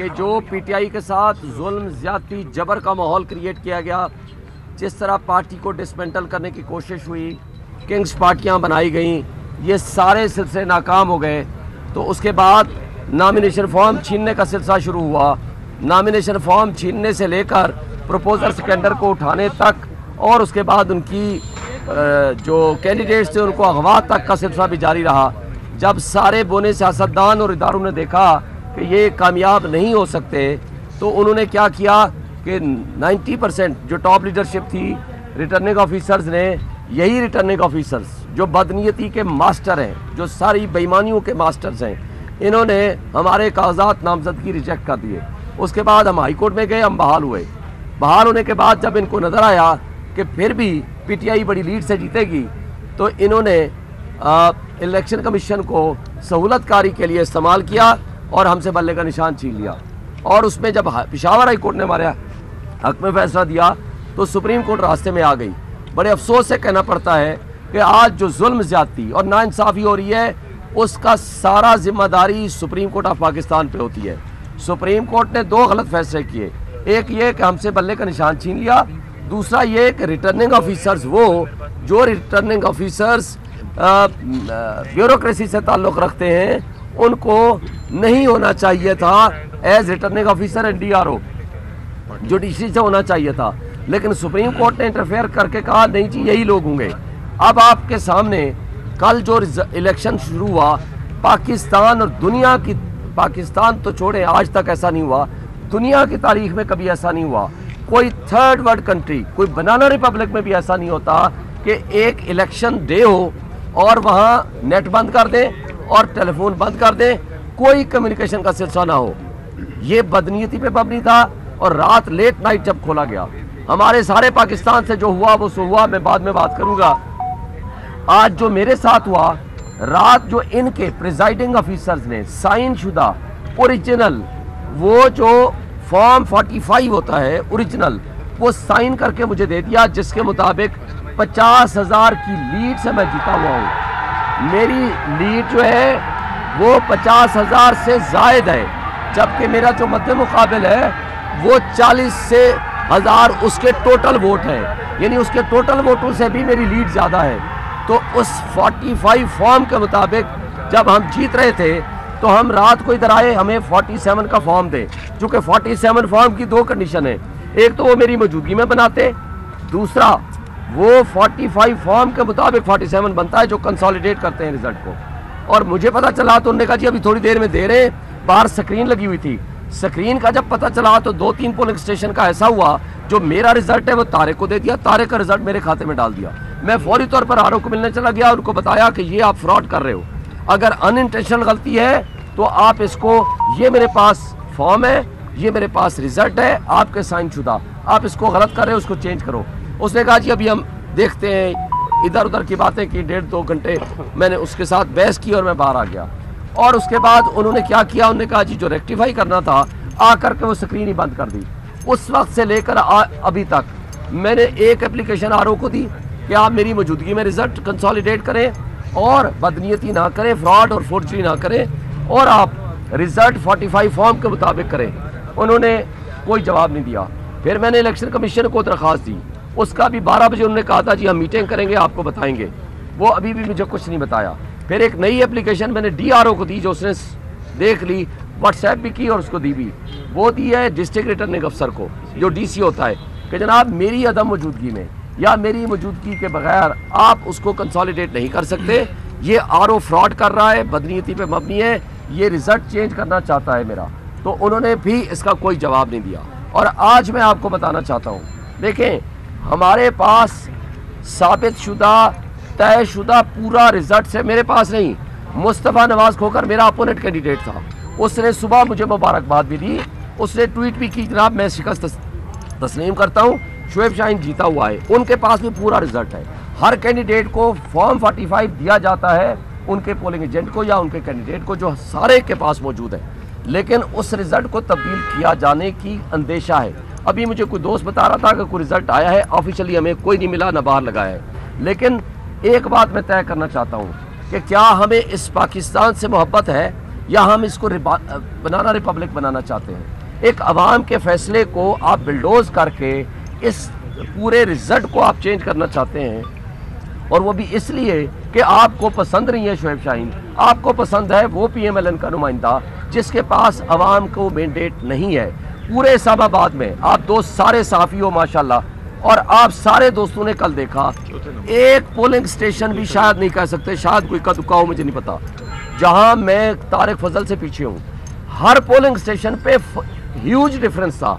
کہ جو P T I کے ساتھ ظلم زیادتی جبر کا ماحول کریٹ کیا گیا، جس طرح پارٹی کو ڈسمنٹل کرنے کی کوشش ہوئی، کنگز پارٹیاں بنائی گئیں، یہ سارے سلسلے ناکام ہو گئے۔ تو اس کے بعد نامینیشن فارم چھیننے کا سلسلہ شروع ہوا۔ نامینیشن فارم چھیننے سے لے کر پروپوزر سیکنڈر کو اٹھانے تک، اور اس کے بعد ان کی جو کینڈیڈیٹس تھے ان کو اغوا تک کا سلسلہ بھی جاری رہا۔ جب سارے بونے سیاستدان اور اداروں نے دیکھا کہ یہ کامیاب نہیں ہو سکتے، تو انہوں نے کیا کیا کہ 90% جو ٹاپ لیڈرشپ تھی ریٹرننگ آفیسرز نے، یہی ریٹرننگ آفیسرز جو بدنیتی کے ماسٹر ہیں، جو ساری بےایمانیوں کے ماسٹرز ہیں، انہوں نے ہمارے کاغذات نامزدگی ریجیکٹ کر دیے۔ اس کے بعد ہم ہائی کورٹ میں گئے، ہم بحال ہوئے۔ بحال ہونے کے بعد جب ان کو نظر آیا کہ پھر بھی پی ٹی آئی بڑی لیڈ سے جیتے گی، تو انہوں نے الیکشن کمیشن کو سہولت کاری کے لیے استعمال کیا اور ہم سے بلے کا نشان چھین لیا۔ اور اس میں جب پشاور ہائی کورٹ نے ہمارے حق میں فیصلہ دیا تو سپریم کورٹ راستے میں آ گئی۔ بڑے افسوس سے کہنا پڑتا ہے کہ آج جو ظلم زیادتی اور ناانصافی ہو رہی ہے، اس کا سارا ذمہ داری سپریم کورٹ آف پاکستان پہ ہوتی ہے۔ سپریم کورٹ نے 2 غلط فیصلے کیے، ایک یہ کہ ہم سے بلے کا نشان چھین لیا، دوسرا یہ کہ ریٹرننگ آفیسرز، وہ جو ریٹرننگ آفیسرز بیوروکریسی سے تعلق رکھتے ہیں، ان کو نہیں ہونا چاہیے تھا as returning officer and D R O, judiciary سے ہونا چاہیے تھا، لیکن سپریم کورٹ نے انٹرفیئر کر کے کہا نہیں جی یہی لوگ ہوں گے۔ اب آپ کے سامنے کل جو الیکشن شروع ہوا، پاکستان اور دنیا کی، پاکستان تو چھوڑیں آج تک ایسا نہیں ہوا، دنیا کی تاریخ میں کبھی ایسا نہیں ہوا، کوئی تھرڈ ورلڈ کنٹری، کوئی بنانا ریپبلک میں بھی ایسا نہیں ہوتا کہ ایک الیکشن ڈے ہو اور وہاں نیٹ بند کر دیں اور ٹیلی فون بند کر دیں، کوئی کمیونیکیشن کا سلسلہ نہ ہو۔ یہ بدنیتی پہ مبنی تھا، اور رات لیٹ نائٹ جب کھولا گیا، ہمارے سارے پاکستان سے جو ہوا وہ سو ہوا، میں بعد میں بات کروں گا۔ آج جو میرے ساتھ ہوا، رات جو ان کے پریزائڈنگ آفیسرز نے سائن شدہ اوریجنل، وہ جو فارم 45 ہوتا ہے اوریجنل، وہ سائن کر کے مجھے دے دیا، جس کے مطابق 50,000 کی لیڈ سے میں جیتا ہوا ہوں۔ میری لیڈ جو ہے وہ 50,000 سے زائد ہے، جبکہ میرا جو مد مقابل ہے وہ 40 سے 1000 اس کے ٹوٹل ووٹ ہے، یعنی اس کے ٹوٹل ووٹوں سے بھی میری لیڈ زیادہ ہے۔ تو اس 45 فارم کے مطابق جب ہم جیت رہے تھے تو ہم رات کو ادھر آئے، ہمیں 47 کا فارم دے، چونکہ 47 فارم کی 2 کنڈیشن ہے، ایک تو وہ میری موجودگی میں بناتے، دوسرا وہ 45 فارم کے مطابق 47 بنتا ہے جو کنسالیڈیٹ کرتے ہیں رزلٹ کو۔ اور مجھے پتا چلا تو انہوں نے کہا جی ابھی تھوڑی دیر میں دے رہے ہیں، باہر سکرین لگی ہوئی تھی، سکرین کا جب پتا چلا تو 2-3 پولنگ اسٹیشن کا ایسا ہوا جو میرا رزلٹ ہے وہ طارق کو دے دیا، طارق کا رزلٹ میرے کھاتے میں ڈال دیا۔ میں فوری طور پر آر او کو ملنے چلا گیا، ان کو بتایا کہ یہ آپ فراڈ کر رہے ہو، اگر ان انٹینشنل غلطی ہے تو آپ اس کو، یہ میرے پاس فارم ہے، یہ میرے پاس رزلٹ ہے آپ کے سائن شدہ، آپ اس کو غلط کر رہے ہو، اس کو چینج کرو۔ اس نے کہا جی ابھی ہم دیکھتے ہیں، ادھر ادھر کی باتیں کی، 1.5-2 گھنٹے میں نے اس کے ساتھ بحث کی اور میں باہر آ گیا۔ اور اس کے بعد انہوں نے کیا کیا، انہوں نے کہا جی جو ریکٹیفائی کرنا تھا آ کر کے وہ سکرین ہی بند کر دی۔ اس وقت سے لے کر ابھی تک میں نے ایک اپلیکیشن آر او کو دی کہ آپ میری موجودگی میں رزلٹ کنسالیڈیٹ کریں اور بدنیتی نہ کریں، فراڈ اور فورجری نہ کریں، اور آپ رزلٹ 45 فارم کے مطابق کریں۔ انہوں نے کوئی جواب نہیں دیا۔ پھر میں نے الیکشن کمیشن کو درخواست دی، اس کا بھی 12 بجے انہوں نے کہا تھا جی ہم میٹنگ کریں گے آپ کو بتائیں گے، وہ ابھی بھی مجھے کچھ نہیں بتایا۔ پھر ایک نئی اپلیکیشن میں نے ڈی آر او کو دی جو اس نے دیکھ لی، واٹس ایپ بھی کی اور اس کو دی بھی، وہ دی ہے ڈسٹرکٹ ریٹرننگ افسر کو جو ڈی سی ہوتا ہے کہ جناب میری عدم موجودگی میں یا میری موجودگی کے بغیر آپ اس کو کنسالیڈیٹ نہیں کر سکتے، یہ آر او فراڈ کر رہا ہے، بدنیتی پہ مبنی ہے، یہ رزلٹ چینج کرنا چاہتا ہے میرا۔ تو انہوں نے بھی اس کا کوئی جواب نہیں دیا۔ اور آج میں آپ کو بتانا چاہتا ہوں، دیکھیں ہمارے پاس ثابت شدہ، طے شدہ پورا رزلٹ سے میرے پاس نہیں، مصطفیٰ نواز کھوکر میرا اپوننٹ کینڈیڈیٹ تھا، اس نے صبح مجھے مبارکباد بھی دی، اس نے ٹویٹ بھی کی جناب میں شکست تسلیم کرتا ہوں، شعیب شاہین جیتا ہوا ہے، ان کے پاس بھی پورا رزلٹ ہے۔ ہر کینڈیڈیٹ کو فارم 45 دیا جاتا ہے، ان کے پولنگ ایجنٹ کو یا ان کے کینڈیڈیٹ کو، جو سارے کے پاس موجود ہے، لیکن اس رزلٹ کو تبدیل کیا جانے کی اندیشہ ہے۔ ابھی مجھے کوئی دوست بتا رہا تھا کہ کوئی رزلٹ آیا ہے، آفیشلی ہمیں کوئی نہیں ملا، نہ باہر لگایا ہے۔ لیکن ایک بات میں طے کرنا چاہتا ہوں کہ کیا ہمیں اس پاکستان سے محبت ہے یا ہم اس کو بنانا ریپبلک بنانا چاہتے ہیں؟ ایک عوام کے فیصلے کو آپ بلڈوز کر کے اس پورے رزلٹ کو آپ چینج کرنا چاہتے ہیں، اور وہ بھی اس لیے کہ آپ کو پسند نہیں ہے شعیب شاہین، آپ کو پسند ہے وہ پی ایم ایل این کا نمائندہ جس کے پاس عوام کو مینڈیٹ نہیں ہے۔ پورے اسلام آباد میں آپ دوست سارے صحافی ہو ماشاءاللہ، اور آپ سارے دوستوں نے کل دیکھا ایک پولنگ سٹیشن بھی شاید نہیں کہہ سکتے، شاید کوئی کا دکا ہو مجھے نہیں پتا، جہاں میں طارق فضل سے پیچھے ہوں، ہر پولنگ سٹیشن پہ ہیوج ڈیفرنس تھا،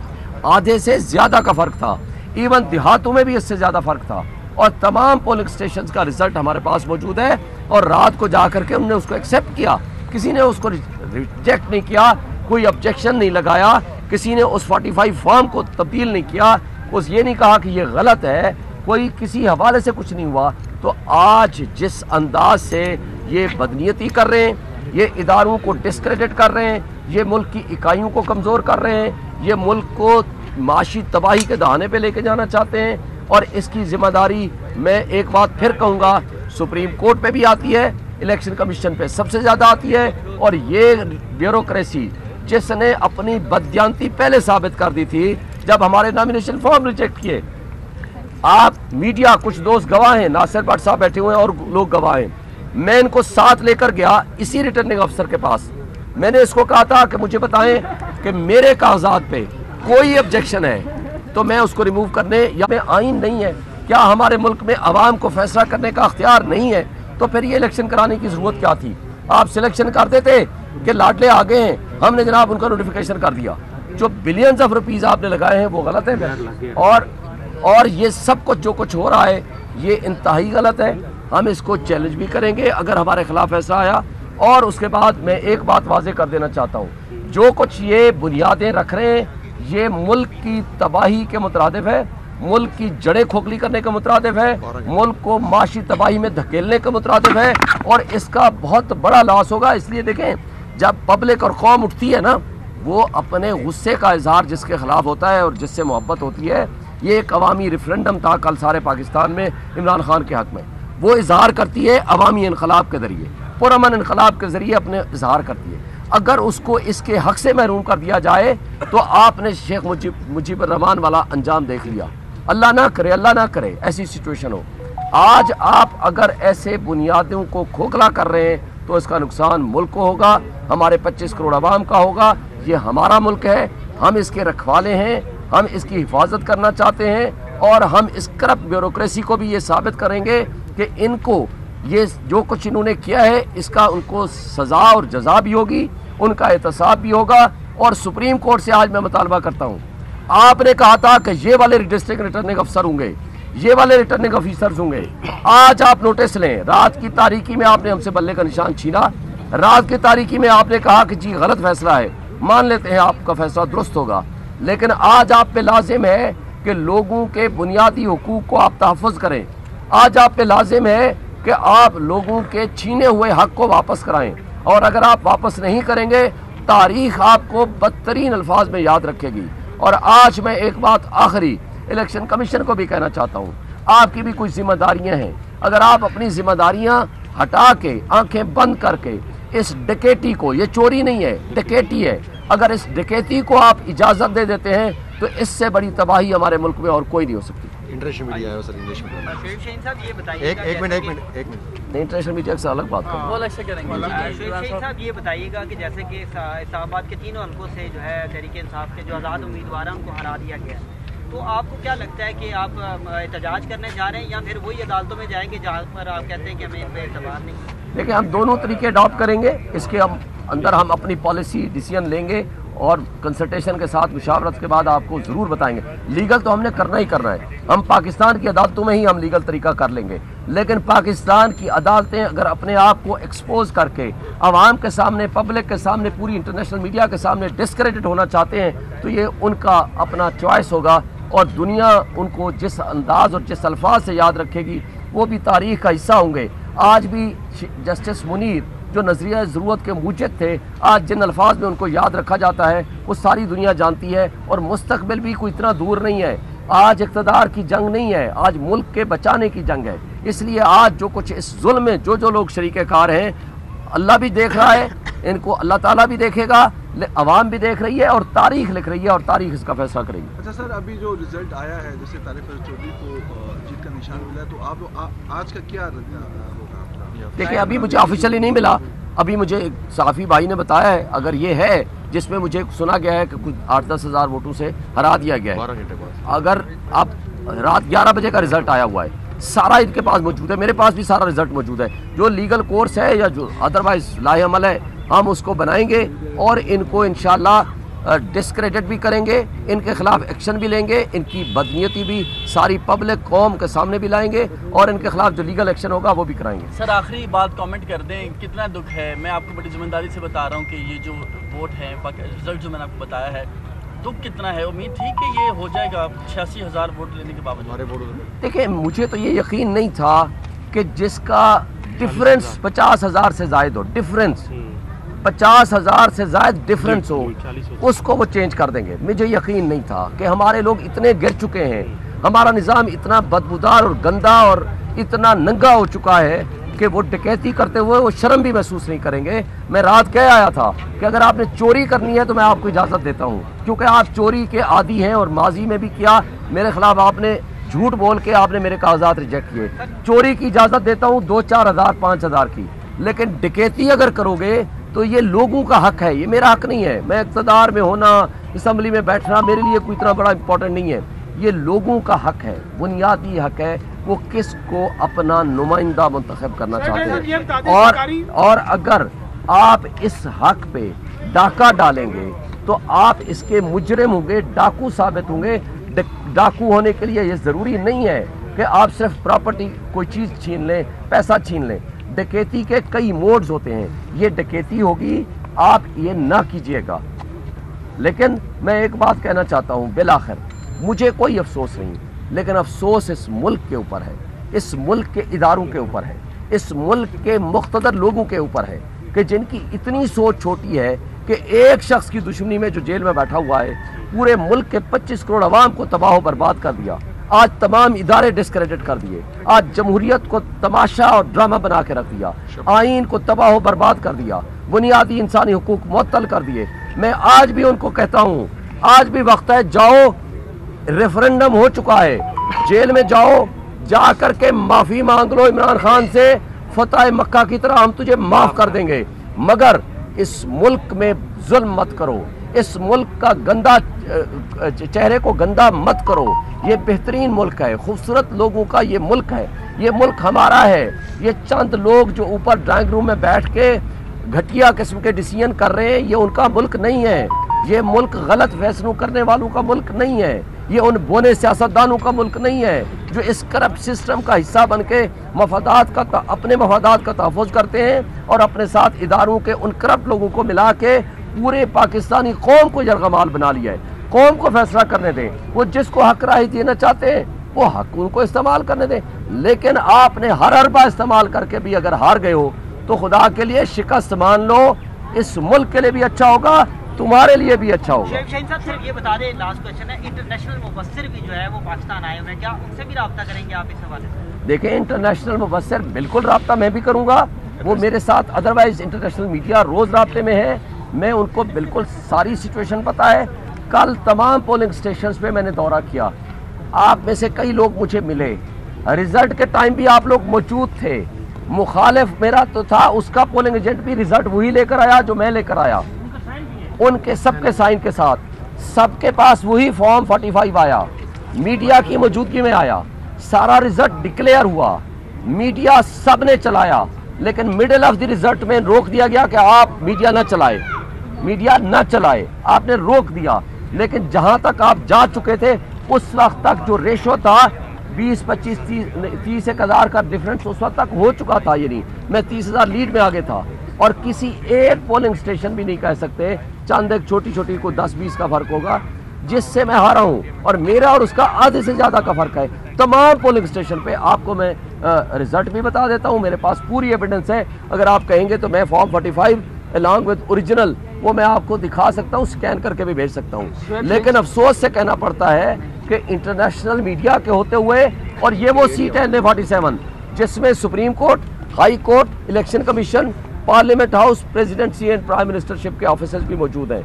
آدھے سے زیادہ کا فرق تھا، ایون دیہاتوں میں بھی اس سے زیادہ فرق تھا، اور تمام پولنگ سٹیشنز کا رزلٹ ہمارے پاس موجود ہے، اور رات کو جا کر کے ہم نے اس کو ایکسیپٹ کیا، کسی نے اس کو ریجیکٹ نہیں کیا، کوئی آبجیکشن نہیں لگایا، کسی نے اس 45 فارم کو تبدیل نہیں کیا، اس یہ نہیں کہا کہ یہ غلط ہے، کوئی کسی حوالے سے کچھ نہیں ہوا۔ تو آج جس انداز سے یہ بدنیتی کر رہے ہیں، یہ اداروں کو ڈسکریڈٹ کر رہے ہیں، یہ ملک کی اکائیوں کو کمزور کر رہے ہیں، یہ ملک کو معاشی تباہی کے دہانے پہ لے کے جانا چاہتے ہیں، اور اس کی ذمہ داری میں ایک بات پھر کہوں گا سپریم کورٹ پہ بھی آتی ہے، الیکشن کمیشن پہ سب سے زیادہ آتی ہے، اور یہ بیوروکریسی جس نے اپنی بددیانتی پہلے ثابت کر دی تھی جب ہمارے نامینیشن فارم ریجیکٹ کیے۔ آپ میڈیا کچھ دوست گواہ ہیں، ناصر بٹ صاحب بیٹھے ہوئے ہیں اور لوگ گواہ ہیں، میں ان کو ساتھ لے کر گیا اسی ریٹرننگ افسر کے پاس، میں نے اس کو کہا تھا کہ مجھے بتائیں کہ میرے کاغذات پہ کوئی آبجیکشن ہے تو میں اس کو ریموو کرنے، یا میں آئین نہیں ہے، کیا ہمارے ملک میں عوام کو فیصلہ کرنے کا اختیار نہیں ہے، تو پھر یہ الیکشن کرانے کی ضرورت کیا تھی؟ آپ سلیکشن کرتے تھے کہ لاڈلے آگے ہیں، ہم نے جناب ان کا نوٹیفیکیشن کر دیا، جو بلینز آف روپیز آپ نے لگائے ہیں وہ غلط ہے، اور یہ سب کچھ جو کچھ ہو رہا ہے یہ انتہائی غلط ہے۔ ہم اس کو چیلنج بھی کریں گے اگر ہمارے خلاف ایسا آیا، اور اس کے بعد میں ایک بات واضح کر دینا چاہتا ہوں، جو کچھ یہ بنیادیں رکھ رہے ہیں یہ ملک کی تباہی کے مترادف ہے، ملک کی جڑیں کھوکھلی کرنے کا مترادف ہے، ملک کو معاشی تباہی میں دھکیلنے کا مترادف ہے، اور اس کا بہت بڑا لاس ہوگا۔ اس لیے دیکھیں جب پبلک اور قوم اٹھتی ہے نا، وہ اپنے غصے کا اظہار جس کے خلاف ہوتا ہے اور جس سے محبت ہوتی ہے، یہ ایک عوامی ریفرنڈم تھا کل سارے پاکستان میں عمران خان کے حق میں، وہ اظہار کرتی ہے عوامی انقلاب کے ذریعے، پرامن انقلاب کے ذریعے اپنے اظہار کرتی ہے۔ اگر اس کو اس کے حق سے محروم کر دیا جائے تو آپ نے شیخ مجیب الرحمان والا انجام دیکھ لیا، اللہ نہ کرے ایسی سچویشن ہو۔ آج آپ اگر ایسے بنیادوں کو کھوکھلا کر رہے ہیں تو اس کا نقصان ملک کو ہوگا، ہمارے 25 کروڑ عوام کا ہوگا، یہ ہمارا ملک ہے، ہم اس کے رکھوالے ہیں، ہم اس کی حفاظت کرنا چاہتے ہیں، اور ہم اس کرپٹ بیوروکریسی کو بھی یہ ثابت کریں گے کہ ان کو یہ جو کچھ انہوں نے کیا ہے اس کا ان کو سزا اور جزا بھی ہوگی، ان کا احتساب بھی ہوگا۔ اور سپریم کورٹ سے آج میں مطالبہ کرتا ہوں، آپ نے کہا تھا کہ یہ والے ڈسٹرکٹ ریٹرننگ افسر ہوں گے، یہ والے ریٹرننگ آفیسرز ہوں گے، آج آپ نوٹس لیں، رات کی تاریکی میں آپ نے ہم سے بلے کا نشان چھینا، رات کی تاریکی میں آپ نے کہا کہ جی غلط فیصلہ ہے، مان لیتے ہیں آپ کا فیصلہ درست ہوگا، لیکن آج آپ پہ لازم ہے کہ لوگوں کے بنیادی حقوق کو آپ تحفظ کریں، آج آپ پہ لازم ہے کہ آپ لوگوں کے چھینے ہوئے حق کو واپس کرائیں، اور اگر آپ واپس نہیں کریں گے تاریخ آپ کو بدترین الفاظ میں یاد رکھے گی۔ اور آج میں ایک بات آخری الیکشن کمیشن کو بھی کہنا چاہتا ہوں، آپ کی بھی کچھ ذمہ داریاں ہیں، اگر آپ اپنی ذمہ داریاں ہٹا کے آنکھیں بند کر کے اس ڈکیٹی کو، یہ چوری نہیں ہے ڈکیٹی ہے، اگر اس ڈکیتی کو آپ اجازت دے دیتے ہیں تو اس سے بڑی تباہی ہمارے ملک میں اور کوئی نہیں ہو سکتی۔ انٹرنیشنل میڈیا ہے سر، انگلش میڈیا شعیب شاہین صاحب یہ بتائیے ایک منٹ انٹرنیشنل میڈیا سے الگ بات کریں۔ شعیب شاہین صاحب یہ بتائیے گا کہ جیسے کہ اسلام آباد کے تینوں حلقوں سے جو ہے تحریک انصاف کے جو آزاد امیدوار ہیں ان کو ہرا دیا گیا ہے، تو آپ کو کیا لگتا ہے کہ آپ احتجاج کرنے جا رہے ہیں یا پھر وہی عدالتوں میں جائیں گے جہاں پر آپ کہتے ہیں کہ ہمیں ان پہ اعتبار نہیں؟ دیکھیں ہم دونوں طریقے اڈاپٹ کریں گے، اس کے اندر ہم اپنی پالیسی ڈیسیژن لیں گے اور کنسلٹیشن کے ساتھ مشاورت کے بعد آپ کو ضرور بتائیں گے۔ لیگل تو ہم نے کرنا ہی کرنا ہے، ہم پاکستان کی عدالتوں میں ہی ہم لیگل طریقہ کر لیں گے، لیکن پاکستان کی عدالتیں اگر اپنے آپ کو ایکسپوز کر کے عوام کے سامنے، پبلک کے سامنے، پوری انٹرنیشنل میڈیا کے سامنے ڈسکریڈٹ ہونا چاہتے ہیں تو یہ ان کا اپنا چوائس ہوگا، اور دنیا ان کو جس انداز اور جس الفاظ سے یاد رکھے گی وہ بھی تاریخ کا حصہ ہوں گے۔ آج بھی جسٹس منیر جو نظریہ ضرورت کے موجد تھے، آج جن الفاظ میں ان کو یاد رکھا جاتا ہے وہ ساری دنیا جانتی ہے، اور مستقبل بھی کوئی اتنا دور نہیں ہے۔ آج اقتدار کی جنگ نہیں ہے، آج ملک کے بچانے کی جنگ ہے۔ اس لیے آج جو کچھ اس ظلم میں جو لوگ شریک کار ہیں، اللہ بھی دیکھ رہا ہے ان کو اللہ تعالیٰ بھی دیکھے گا، عوام بھی دیکھ رہی ہے اور تاریخ لکھ رہی ہے اور تاریخ اس کا فیصلہ کرے گی۔ اچھا سر، ابھی جو رزلٹ آیا ہے جیسے طارق فیض چودھری کو جیت کا نشان ملا ہے، تو آپ آج کا کیا ہوگا؟ دیکھیں ابھی مجھے آفیشلی نہیں ملا، ابھی مجھے ایک صحافی بھائی نے بتایا ہے، اگر یہ ہے جس میں مجھے سنا گیا ہے کہ کچھ 8-10 ہزار ووٹوں سے ہرا دیا گیا ہے، 12 گھنٹے بعد اگر اب رات 11 بجے کا رزلٹ آیا ہوا ہے، سارا ان کے پاس موجود ہے، میرے پاس بھی سارا رزلٹ موجود ہے، جو لیگل کورس ہے یا جو ادروائز لاہ عمل ہے ہم اس کو بنائیں گے اور ان کو انشاءاللہ ڈسکریڈٹ بھی کریں گے، ان کے خلاف ایکشن بھی لیں گے، ان کی بدنیتی بھی ساری پبلک قوم کے سامنے بھی لائیں گے اور ان کے خلاف جو لیگل ایکشن ہوگا وہ بھی کرائیں گے۔ سر آخری بات کامنٹ کر دیں، کتنا دکھ ہے، میں آپ کو بڑی ذمہ داری سے بتا رہا ہوں کہ یہ جو ووٹ ہیں رزلٹ جو میں نے آپ کو بتایا ہے، دکھ کتنا ہے، امید تھی کہ یہ ہو جائے گا 86,000 ووٹ لینے کے باوجود؟ دیکھیں مجھے تو یہ یقین نہیں تھا کہ جس کا ڈفرنس 50,000 سے زائد ہو، ڈفرنس 50,000 سے زائد ڈفرنس ہو، اس کو وہ چینج کر دیں گے۔ مجھے یقین نہیں تھا کہ ہمارے لوگ اتنے گر چکے ہیں، ہمارا نظام اتنا بدبودار اور گندا اور اتنا ننگا ہو چکا ہے کہ وہ ڈکیتی کرتے ہوئے وہ شرم بھی محسوس نہیں کریں گے۔ میں رات کہہ آیا تھا کہ اگر آپ نے چوری کرنی ہے تو میں آپ کو اجازت دیتا ہوں، کیونکہ آپ چوری کے عادی ہیں اور ماضی میں بھی کیا، میرے خلاف آپ نے جھوٹ بول کے آپ نے میرے کاغذات ریجیکٹ کیے۔ چوری کی اجازت دیتا ہوں 2-4 ہزار 5 ہزار کی، لیکن ڈکیتی اگر کرو گے تو یہ لوگوں کا حق ہے، یہ میرا حق نہیں ہے۔ میں اقتدار میں ہونا، اسمبلی میں بیٹھنا میرے لیے کوئی اتنا بڑا امپورٹنٹ نہیں ہے، یہ لوگوں کا حق ہے، بنیادی حق ہے، وہ کس کو اپنا نمائندہ منتخب کرنا چاہتے ہیں۔ اور اگر آپ اس حق پہ ڈاکہ ڈالیں گے تو آپ اس کے مجرم ہوں گے، ڈاکو ثابت ہوں گے۔ ڈاکو ہونے کے لیے یہ ضروری نہیں ہے کہ آپ صرف پراپرٹی کوئی چیز چھین لیں، پیسہ چھین لیں۔ ڈکیتی کے کئی موڈز ہوتے ہیں، یہ ڈکیتی ہوگی، آپ یہ نہ کیجئے گا۔ لیکن میں ایک بات کہنا چاہتا ہوں، بالآخر مجھے کوئی افسوس نہیں، لیکن افسوس اس ملک کے اوپر ہے، اس ملک کے اداروں کے اوپر ہے، اس ملک کے مقتدر لوگوں کے اوپر ہے کہ جن کی اتنی سوچ چھوٹی ہے کہ ایک شخص کی دشمنی میں جو جیل میں بیٹھا ہوا ہے پورے ملک کے 25 کروڑ عوام کو تباہ و برباد کر دیا، آج تمام ادارے ڈسکریڈٹ کر دیے، آج جمہوریت کو تماشا اور ڈرامہ بنا کے رکھ دیا، آئین کو تباہ و برباد کر دیا، بنیادی انسانی حقوق معطل کر دیے۔ میں آج بھی ان کو کہتا ہوں، آج بھی وقت ہے، جاؤ، ریفرنڈم ہو چکا ہے، جیل میں جاؤ، جا کر کے معافی مانگ لو عمران خان سے، فتح مکہ کی طرح ہم تجھے معاف کر دیں گے، مگر اس ملک میں ظلم مت کرو، اس ملک کا گندا چہرے کو گندا مت کرو۔ یہ بہترین ملک ہے، خوبصورت لوگوں کا یہ ملک ہے، یہ ملک ہمارا ہے۔ یہ چند لوگ جو اوپر ڈرائنگ روم میں بیٹھ کے گھٹیا قسم کے ڈیسیژن کر رہے ہیں، یہ ان کا ملک نہیں ہے، یہ ملک غلط فیصلوں کرنے والوں کا ملک نہیں ہے، یہ ان بونے سیاستدانوں کا ملک نہیں ہے جو اس کرپٹ سسٹم کا حصہ بن کے اپنے مفادات کا تحفظ کرتے ہیں اور اپنے ساتھ اداروں کے ان کرپٹ لوگوں کو ملا کے پورے پاکستانی قوم کو یرغمال بنا لیا ہے۔ قوم کو فیصلہ کرنے دیں، وہ جس کو حق رائے دینا چاہتے ہیں وہ حق ان کو استعمال کرنے دیں، لیکن آپ نے ہر حربہ استعمال کر کے بھی اگر ہار گئے ہو تو خدا کے لیے شکست مان لو، اس ملک کے لیے بھی اچھا ہوگا، تمہارے لیے بھی اچھا ہوگا۔ شاہین صاحب صرف یہ بتا دیں، لاسٹ کویشچن ہے، انٹرنیشنل مبصر بھی جو ہے وہ پاکستان آئے ہوئے ہیں، کیا ان سے بھی رابطہ کریں گے آپ اس حوالے سے؟ دیکھیں انٹرنیشنل مبصر بالکل رابطہ میں بھی کروں گا، وہ میرے ساتھ ادروائز انٹرنیشنل میڈیا روز رابطے میں ہے، میں ان کو بالکل ساری سچویشن پتہ ہے۔ کل تمام پولنگ سٹیشنز پہ میں نے دورہ کیا، آپ میں سے کئی لوگ مجھے ملے، رزلٹ کے ٹائم بھی آپ لوگ موجود تھے، مخالف میرا تو تھا، اس کا پولنگ ایجنٹ بھی رزلٹ وہی لے کر آیا جو میں لے کر آیا، ان کے سب کے سائن کے ساتھ، سب کے پاس وہی فارم 45 آیا، میڈیا کی موجودگی میں آیا، سارا رزلٹ ڈکلیئر ہوا، میڈیا سب نے چلایا، لیکن مڈل آف دی رزلٹ میں روک دیا گیا کہ آپ میڈیا نہ چلائے، میڈیا نہ چلائے، آپ نے روک دیا، لیکن جہاں تک آپ جا چکے تھے اس وقت تک جو ریشو تھا 20-25-30 کا ڈیفرنس اس وقت تک ہو چکا تھا، یعنی میں 30,000 لیڈ میں آگے تھا، اور کسی ایک پولنگ سٹیشن بھی نہیں کہہ سکتے، چاند ایک چھوٹی چھوٹی کو 10-20 کا فرق ہوگا جس سے میں ہارا ہوں، اور میرا اور اس کا آدھے سے زیادہ کا فرق ہے۔ تمام پولنگ سٹیشن پہ آپ کو میں رزلٹ بھی بتا دیتا ہوں، میرے پاس پوری ایویڈنس ہے، اگر آپ کہیں گے تو میں فارم 45 along with اوریجنل وہ میں آپ کو دکھا سکتا ہوں، سکین کر کے بھی بھیج سکتا ہوں، لیکن افسوس سے کہنا پڑتا ہے کہ انٹرنیشنل میڈیا کے ہوتے ہوئے، اور یہ وہ سیٹ ہے NA 47 جس میں supreme court, high court, election commission, parliament house presidency and prime ministership کے آفیسرز بھی موجود ہیں.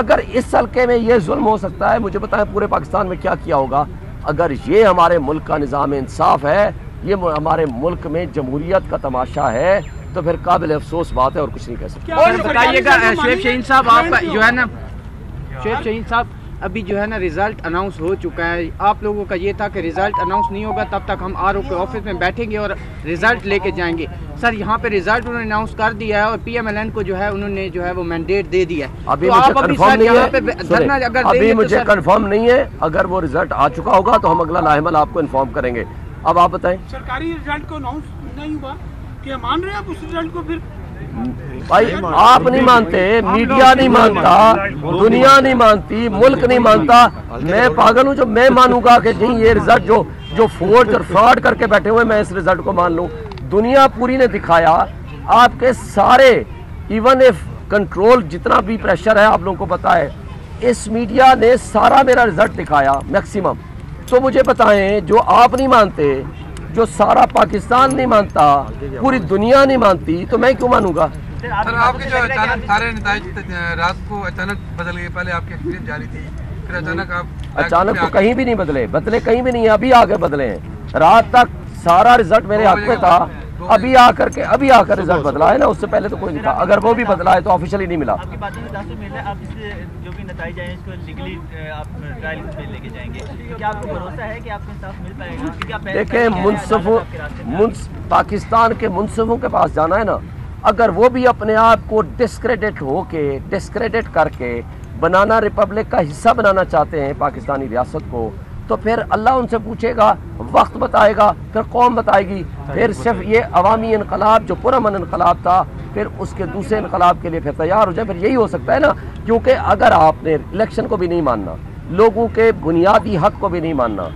اگر اس حلقے میں یہ ظلم ہو سکتا ہے, مجھے بتائیں پورے پاکستان میں کیا کیا ہوگا. اگر یہ ہمارے ملک کا نظام انصاف ہے, یہ ہمارے ملک میں جمہوریت کا تماشا ہے, تو پھر قابل افسوس بات ہے اور کچھ نہیں کہہ سکتے. بتائیے گا شعیب شاہین صاحب, آپ کا جو ہے نا شعیب شاہین صاحب ابھی جو ہے نا ریزلٹ اناؤنس ہو چکا ہے. آپ لوگوں کا یہ تھا کہ ریزلٹ اناؤنس نہیں ہوگا تب تک ہم آر او کے آفس میں بیٹھیں گے اور ریزلٹ لے کے جائیں گے. سر یہاں پہ ریزلٹ انہوں نے اناؤنس کر دیا ہے اور پی ایم ایل این کو جو ہے انہوں نے جو ہے وہ مینڈیٹ دے دیا ہے. ابھی مجھے کنفرم نہیں ہے, اگر وہ ریزلٹ آ چکا ہوگا تو ہم اگلا لاحمل آپ کو انفارم کریں گے. اب آپ بتائیں. سرکاری ریزلٹ کو اناؤنس نہیں ہوا, کیا مان رہے ہیں آپ اس ریزلٹ کو؟ پھر بھائی آپ نہیں مانتے, میڈیا نہیں مانتا, دنیا نہیں مانتی, ملک نہیں مانتا, میں پاگل ہوں جو میں مانوں گا کہ نہیں یہ رزلٹ جو فورج اور فراڈ کر کے بیٹھے ہوئے میں اس رزلٹ کو مان لوں. دنیا پوری نے دکھایا, آپ کے سارے ایون ایف کنٹرول جتنا بھی پریشر ہے آپ لوگوں کو پتا ہے, اس میڈیا نے سارا میرا رزلٹ دکھایا میکسیمم. تو مجھے بتائیں جو آپ نہیں مانتے, جو سارا پاکستان نہیں مانتا, پوری دنیا نہیں مانتی, تو میں کیوں مانوں گا؟ سر آپ کے جو اچانک سارے نتائج رات کو اچانک بدل گئے, پہلے آپ کی ایکسپیرینس جاری تھی, پھر اچانک تو کہیں بھی نہیں بدلے کہیں بھی نہیں, ابھی آگے بدلے ہیں. رات تک سارا رزلٹ میرے حق میں تھا, ابھی آ کر رزلٹ بدلا ہے نا, اس سے پہلے تو کوئی نہیں تھا. اگر وہ بھی بدلا ہے تو آفیشیلی نہیں ملا. آپ کی باتوں سے تاثر مل رہا ہے, آپ اس سے جو بھی نتائج آئے اس کو لیگلی آپ ٹرائل پہ لے کے جائیں گے, کیا آپ کو بھروسہ ہے کہ آپ کو انصاف مل پائے گا؟ دیکھیں پاکستان کے منصفوں کے پاس جانا ہے نا, اگر وہ بھی اپنے آپ کو ڈسکریڈٹ کر کے بنانا ریپبلک کا حصہ بنانا چاہتے ہیں پاکستانی ریاست کو, تو پھر اللہ ان سے پوچھے گا, وقت بتائے گا, پھر قوم بتائے گی. پھر صرف یہ عوامی انقلاب جو پرامن انقلاب تھا, پھر اس کے دوسرے انقلاب کے لیے پھر تیار ہو جائے. پھر یہی ہو سکتا ہے نا, کیونکہ اگر آپ نے الیکشن کو بھی نہیں ماننا, لوگوں کے بنیادی حق کو بھی نہیں ماننا,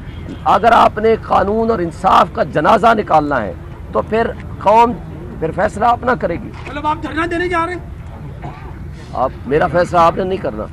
اگر آپ نے قانون اور انصاف کا جنازہ نکالنا ہے, تو پھر قوم پھر فیصلہ اپنا کرے گی. مطلب آپ دھرنا دینے جا رہے ہیں؟ آپ میرا فیصلہ آپ نے نہیں کرنا.